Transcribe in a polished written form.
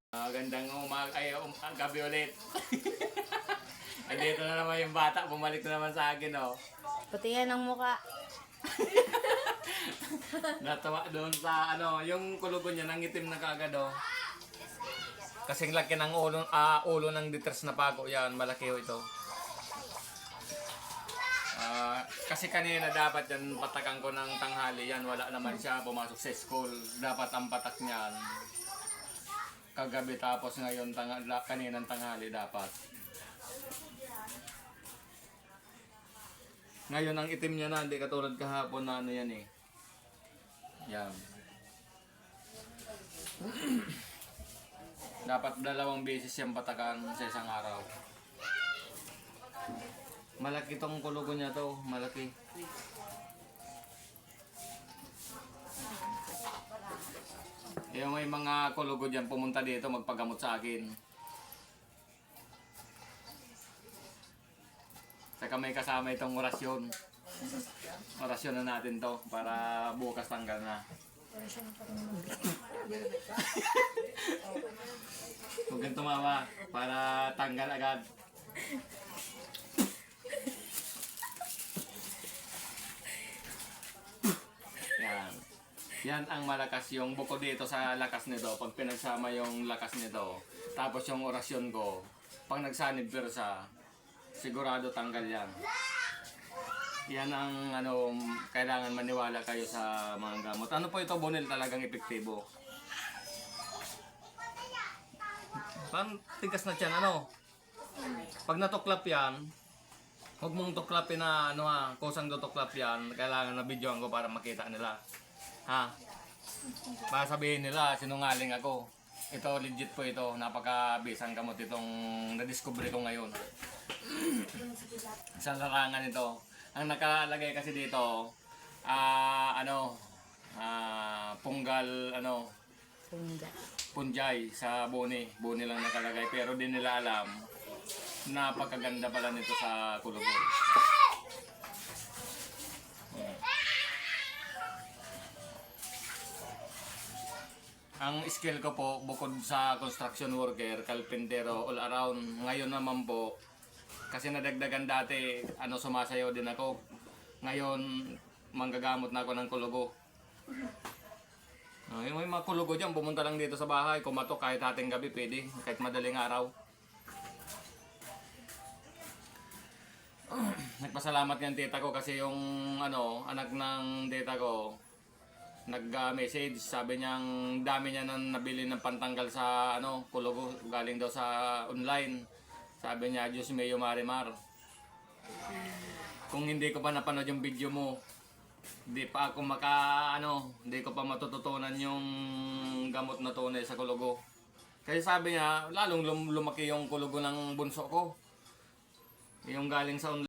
Gandang gabi ulit. Andito na naman yung bata, bumalik na naman sa akin, oh. Pati yan ang muka. Natawa doon sa yung kulugo niya nangitim na kagad, oh. Kasing laki ng ulo ng detres na pago yan, malaki ito. Kasi kanina dapat yan patakan ko ng tanghali yan, wala naman siya pumasok sa school. Dapat ang patak niyan kagabi, tapos ngayon kaninang tanghali dapat. Ngayon ang itim niya na, hindi katulad kahapon na yan eh. Yan. Dapat 2 beses siyang patakan sa isang araw. Malaki tong kulugo niya to, malaki. Yung may mga kulugo dyan pumunta dito magpagamot sa akin. Saka may kasama itong orasyon. Orasyon na natin to para bukas tanggal na. Huwag kang tumawa para tanggal agad. Yan. Yan ang malakas yung bukod dito sa lakas nito. Pag pinagsama yung lakas nito, tapos yung orasyon ko, pag nagsanib persa, sigurado tanggal yan. Yan ang kailangan maniwala kayo sa mga gamot. Ano po ito, Bonil, talagang epektibo. Parang tigas na tiyan, Pag natuklap yan, huwag mong tuklapin na kusang tutuklap yan. Kailangan na videoan ko para makita nila. Ha? Para sabihin nila, sinungaling ako. Ito, legit po ito. Napaka-bisang gamot itong na-discover ko ngayon. Isang larangan ito. Ang nakalagay kasi dito, punggal, punjay sa bone. Bone lang nakalagay. Pero di nila alam, napakaganda pala nito sa kulugo. Ang skill ko po, bukod sa construction worker, kalpentero, all around, ngayon naman po, kasi nadagdagan dati, sumasayaw din ako. Ngayon, manggagamot na ako ng kulugo. Yung mga kulugo dyan, pumunta lang dito sa bahay, kumatok kahit ating gabi, pwede, kahit madaling araw. Nagpasalamat yung tita ko kasi yung anak ng tita ko, nag-message, sabi niyang dami niya nang nabili ng pantanggal sa kulugo, galing daw sa online. Sabi niya, Diyos Mayo Marimar. Kung hindi ko pa napanood yung video mo, hindi pa ako hindi ko pa matututunan yung gamot na tunay sa kulugo. Kasi sabi niya, lalong lumaki yung kulugo ng bunso ko. Yung galing sa online.